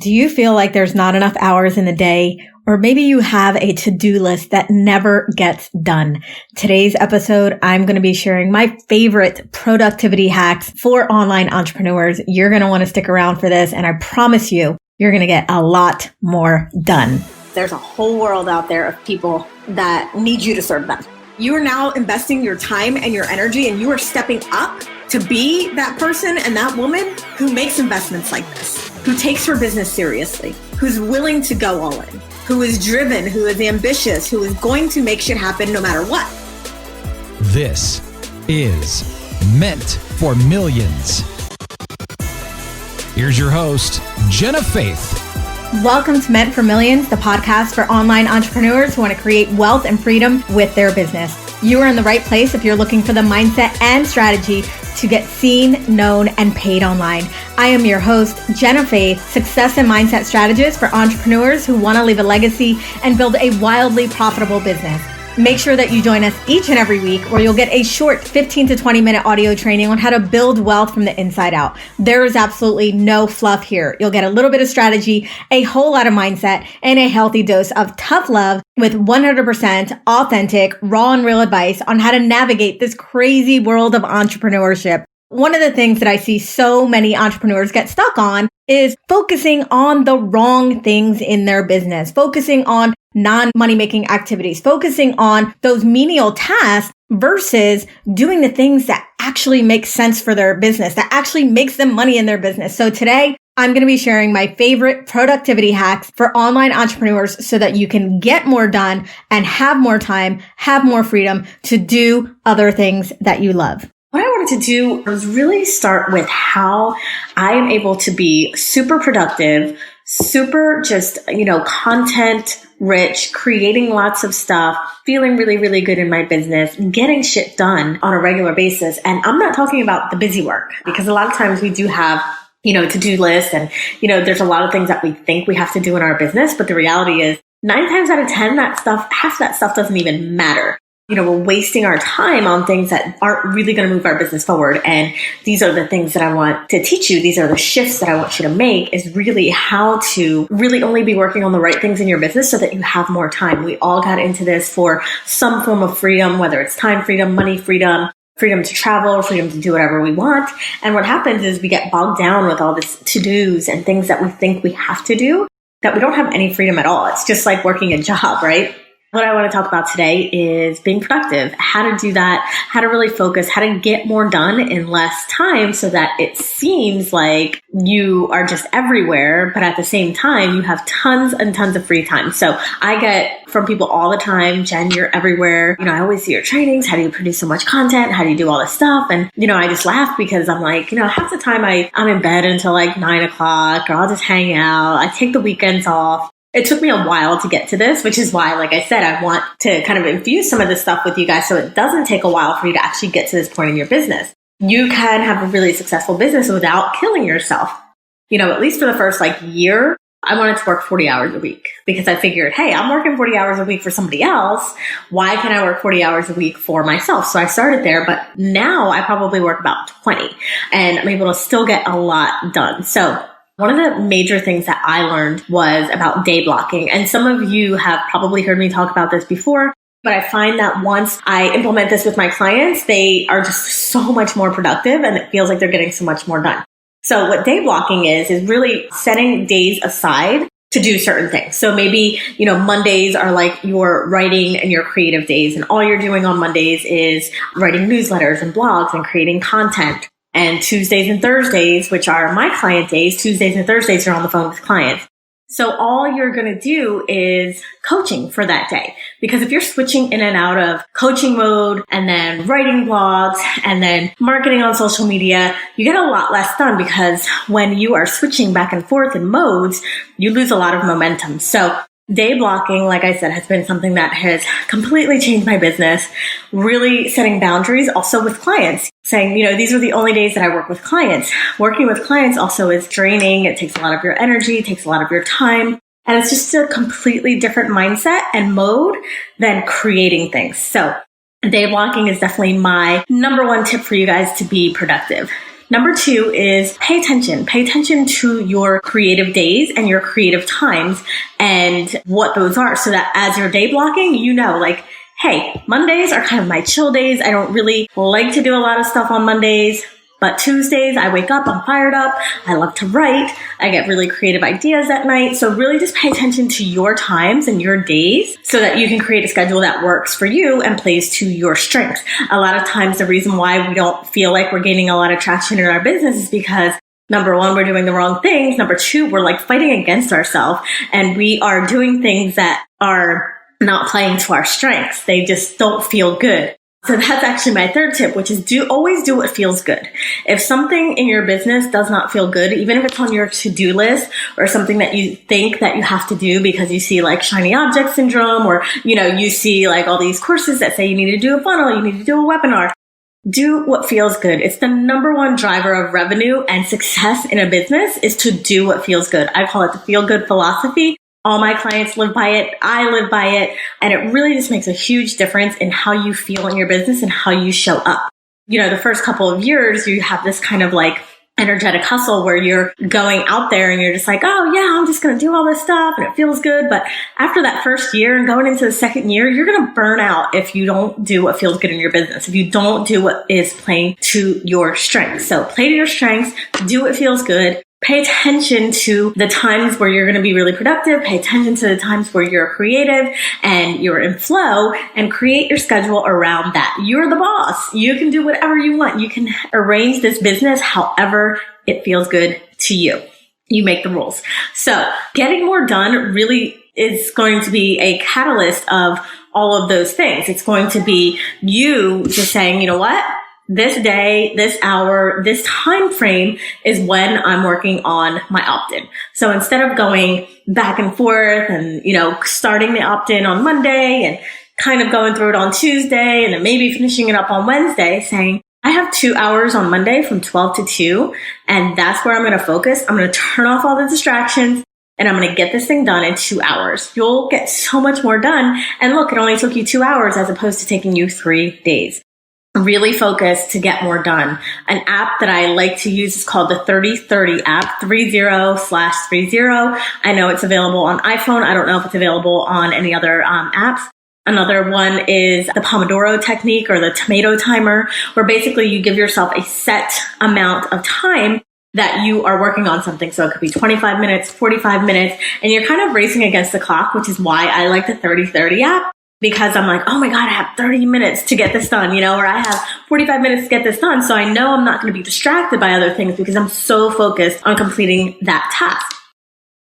Do you feel like there's not enough hours in the day? Or maybe you have a to-do list that never gets done. Today's episode, I'm going to be sharing my favorite productivity hacks for online entrepreneurs. You're going to want to stick around for this, and I promise you, you're going to get a lot more done. There's a whole world out there of people that need you to serve them. You are now investing your time and your energy, and you are stepping up to be that person and that woman who makes investments like this, who takes her business seriously, who's willing to go all in, who is driven, who is ambitious, who is going to make shit happen no matter what. This is Meant for Millions. Here's your host, Jenna Faith. Welcome to Meant for Millions, the podcast for online entrepreneurs who want to create wealth and freedom with their business. You are in the right place if you're looking for the mindset and strategy to get seen, known, and paid online. I am your host, Jenna Faith, success and mindset strategist for entrepreneurs who want to leave a legacy and build a wildly profitable business. Make sure that you join us each and every week where you'll get a short 15 to 20 minute audio training on how to build wealth from the inside out. There is absolutely no fluff here. You'll get a little bit of strategy, a whole lot of mindset, and a healthy dose of tough love with 100% authentic, raw and real advice on how to navigate this crazy world of entrepreneurship. One of the things that I see so many entrepreneurs get stuck on is focusing on the wrong things in their business, focusing on non-money making activities, focusing on those menial tasks versus doing the things that actually make sense for their business, that actually makes them money in their business. So today, I'm going to be sharing my favorite productivity hacks for online entrepreneurs so that you can get more done and have more time, have more freedom to do other things that you love. What I wanted to do was really start with how I am able to be super productive, super content rich, creating lots of stuff, feeling really, really good in my business, getting shit done on a regular basis. And I'm not talking about the busy work, because a lot of times we do have to-do lists and, there's a lot of things that we think we have to do in our business. But the reality is 9 times out of 10, half that stuff doesn't even matter. We're wasting our time on things that aren't really going to move our business forward. And these are the things that I want to teach you. These are the shifts that I want you to make, is really how to really only be working on the right things in your business so that you have more time. We all got into this for some form of freedom, whether it's time freedom, money freedom, freedom to travel, freedom to do whatever we want. And what happens is we get bogged down with all this to-dos and things that we think we have to do that we don't have any freedom at all. It's just like working a job, right? What I want to talk about today is being productive, how to do that, how to really focus, how to get more done in less time so that it seems like you are just everywhere, but at the same time, you have tons and tons of free time. So I get from people all the time, Jen, you're everywhere. I always see your trainings. How do you produce so much content? How do you do all this stuff? And, I just laugh because I'm like, half the time I'm in bed until like 9 o'clock, or I'll just hang out. I take the weekends off. It took me a while to get to this, which is why, like I said, I want to kind of infuse some of this stuff with you guys so it doesn't take a while for you to actually get to this point in your business. You can have a really successful business without killing yourself. At least for the first year, I wanted to work 40 hours a week because I figured, hey, I'm working 40 hours a week for somebody else. Why can't I work 40 hours a week for myself? So I started there, but now I probably work about 20 and I'm able to still get a lot done. So one of the major things that I learned was about day blocking. And some of you have probably heard me talk about this before, but I find that once I implement this with my clients, they are just so much more productive and it feels like they're getting so much more done. So what day blocking is really setting days aside to do certain things. So maybe, Mondays are like your writing and your creative days. And all you're doing on Mondays is writing newsletters and blogs and creating content. And Tuesdays and Thursdays, which are my client days, Tuesdays and Thursdays are on the phone with clients. So all you're going to do is coaching for that day. Because if you're switching in and out of coaching mode and then writing blogs and then marketing on social media, you get a lot less done because when you are switching back and forth in modes, you lose a lot of momentum. So day blocking, like I said, has been something that has completely changed my business, really setting boundaries also with clients, saying, these are the only days that I work with clients. Working with clients also is draining. It takes a lot of your energy, it takes a lot of your time. And it's just a completely different mindset and mode than creating things. So day blocking is definitely my number one tip for you guys to be productive. Number 2 is pay attention. Pay attention to your creative days and your creative times and what those are, so that as you're day blocking, you know, like, hey, Mondays are kind of my chill days. I don't really like to do a lot of stuff on Mondays. But Tuesdays, I wake up, I'm fired up. I love to write. I get really creative ideas at night. So really just pay attention to your times and your days so that you can create a schedule that works for you and plays to your strengths. A lot of times the reason why we don't feel like we're gaining a lot of traction in our business is because number 1, we're doing the wrong things. Number 2, we're like fighting against ourselves and we are doing things that are not playing to our strengths. They just don't feel good. So that's actually my 3rd tip, which is always do what feels good. If something in your business does not feel good, even if it's on your to-do list or something that you think that you have to do because you see like shiny object syndrome, or, you know, you see like all these courses that say you need to do a funnel, you need to do a webinar. Do what feels good. It's the number 1 driver of revenue and success in a business is to do what feels good. I call it the feel good philosophy. All my clients live by it. I live by it. And it really just makes a huge difference in how you feel in your business and how you show up. You know, the first couple of years, you have this kind of like energetic hustle where you're going out there and you're just like, oh yeah, I'm just going to do all this stuff and it feels good. But after that first year and going into the second year, you're going to burn out if you don't do what feels good in your business, if you don't do what is playing to your strengths. So play to your strengths, do what feels good. Pay attention to the times where you're going to be really productive. Pay attention to the times where you're creative and you're in flow, and create your schedule around that. You're the boss. You can do whatever you want. You can arrange this business however it feels good to you. You make the rules. So getting more done really is going to be a catalyst of all of those things. It's going to be you just saying, you know what? This day, this hour, this time frame is when I'm working on my opt-in. So instead of going back and forth and, you know, starting the opt-in on Monday and kind of going through it on Tuesday and then maybe finishing it up on Wednesday, saying, I have 2 hours on Monday from 12 to 2, and that's where I'm going to focus. I'm going to turn off all the distractions and I'm going to get this thing done in 2 hours. You'll get so much more done. And look, it only took you 2 hours as opposed to taking you 3 days. Really focus to get more done. An app that I like to use is called the 30/30 app, 30/30. I know it's available on iPhone. I don't know if it's available on any other apps. Another one is the Pomodoro technique or the tomato timer, where basically you give yourself a set amount of time that you are working on something. So it could be 25 minutes, 45 minutes, and you're kind of racing against the clock, which is why I like the 30/30 app. Because I'm like, oh my God, I have 30 minutes to get this done, you know, or I have 45 minutes to get this done. So I know I'm not going to be distracted by other things because I'm so focused on completing that task.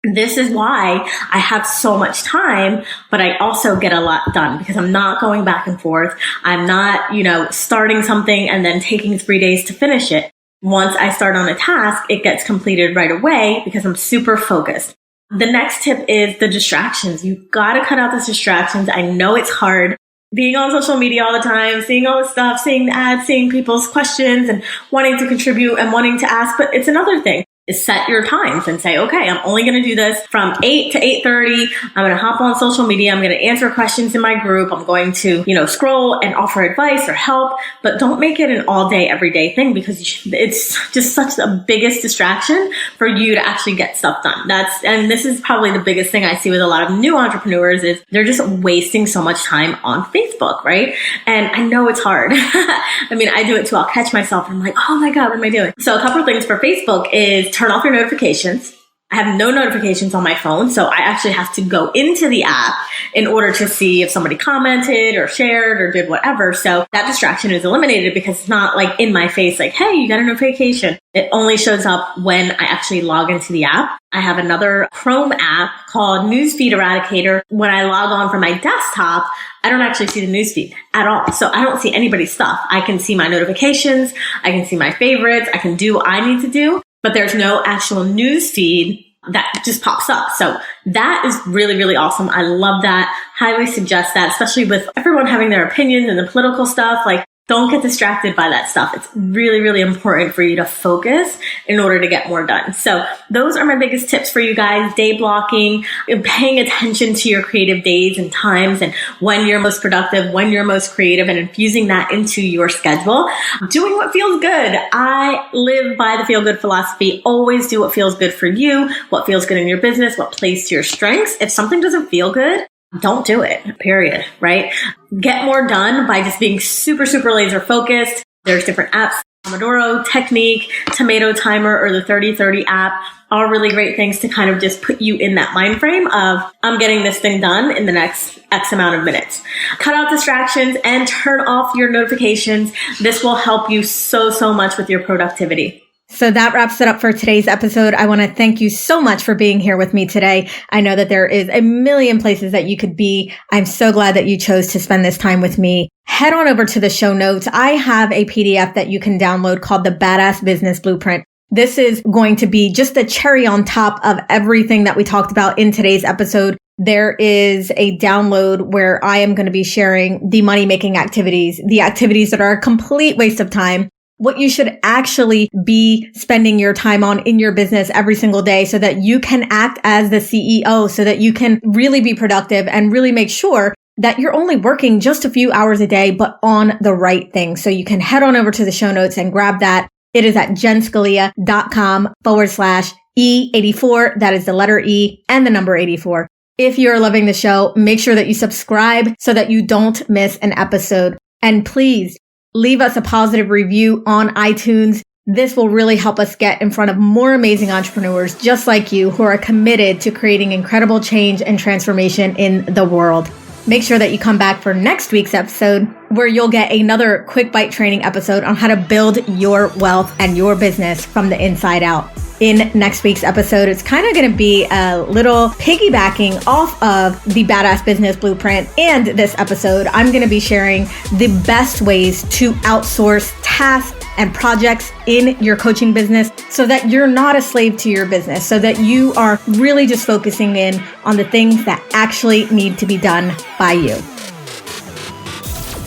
This is why I have so much time, but I also get a lot done because I'm not going back and forth. I'm not, you know, starting something and then taking 3 days to finish it. Once I start on a task, it gets completed right away because I'm super focused. The next tip is the distractions. You've got to cut out the distractions. I know it's hard being on social media all the time, seeing all the stuff, seeing the ads, seeing people's questions and wanting to contribute and wanting to ask. But it's another thing is set your times and say, okay, I'm only going to do this from 8 to 8:30. I'm going to hop on social media. I'm going to answer questions in my group. I'm going to, you know, scroll and offer advice or help, but don't make it an all day, everyday thing because it's just such the biggest distraction for you to actually get stuff done. And this is probably the biggest thing I see with a lot of new entrepreneurs is they're just wasting so much time on Facebook, right? And I know it's hard. I mean, I do it too. I'll catch myself and I'm like, oh my God, what am I doing? So a couple of things for Facebook is turn off your notifications. I have no notifications on my phone, so I actually have to go into the app in order to see if somebody commented or shared or did whatever. So that distraction is eliminated because it's not like in my face, like, hey, you got a notification. It only shows up when I actually log into the app. I have another Chrome app called Newsfeed Eradicator. When I log on from my desktop, I don't actually see the newsfeed at all. So I don't see anybody's stuff. I can see my notifications. I can see my favorites. I can do what I need to do. But there's no actual news feed that just pops up. So that is really, really awesome. I love that. Highly suggest that, especially with everyone having their opinions and the political stuff. Like Don't get distracted by that stuff. It's really, really important for you to focus in order to get more done. So those are my biggest tips for you guys. Day blocking, paying attention to your creative days and times and when you're most productive, when you're most creative, and infusing that into your schedule. Doing what feels good. I live by the feel good philosophy. Always do what feels good for you, what feels good in your business, what plays to your strengths. If something doesn't feel good, don't do it, period, right? Get more done by just being super, super laser focused. There's different apps, Pomodoro Technique, Tomato Timer, or the 30-30 app, all really great things to kind of just put you in that mind frame of, I'm getting this thing done in the next X amount of minutes. Cut out distractions and turn off your notifications. This will help you so, so much with your productivity. So that wraps it up for today's episode. I want to thank you so much for being here with me today. I know that there is a million places that you could be. I'm so glad that you chose to spend this time with me. Head on over to the show notes. I have a PDF that you can download called the Badass Business Blueprint. This is going to be just the cherry on top of everything that we talked about in today's episode. There is a download where I am going to be sharing the money-making activities, the activities that are a complete waste of time, what you should actually be spending your time on in your business every single day so that you can act as the CEO, so that you can really be productive and really make sure that you're only working just a few hours a day, but on the right thing. So you can head on over to the show notes and grab that. It is at jenscalia.com/E84. That is the letter E and the number 84. If you're loving the show, make sure that you subscribe so that you don't miss an episode. And please, leave us a positive review on iTunes. This will really help us get in front of more amazing entrepreneurs just like you who are committed to creating incredible change and transformation in the world. Make sure that you come back for next week's episode where you'll get another quick bite training episode on how to build your wealth and your business from the inside out. In next week's episode, it's kind of going to be a little piggybacking off of the Badass Business Blueprint and this episode. I'm going to be sharing the best ways to outsource tasks and projects in your coaching business so that you're not a slave to your business, so that you are really just focusing in on the things that actually need to be done by you.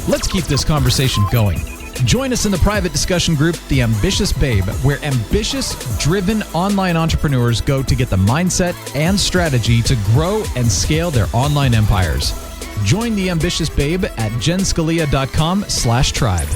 Let's keep this conversation going. Join us in the private discussion group, The Ambitious Babe, where ambitious, driven online entrepreneurs go to get the mindset and strategy to grow and scale their online empires. Join The Ambitious Babe at jenscalia.com/tribe.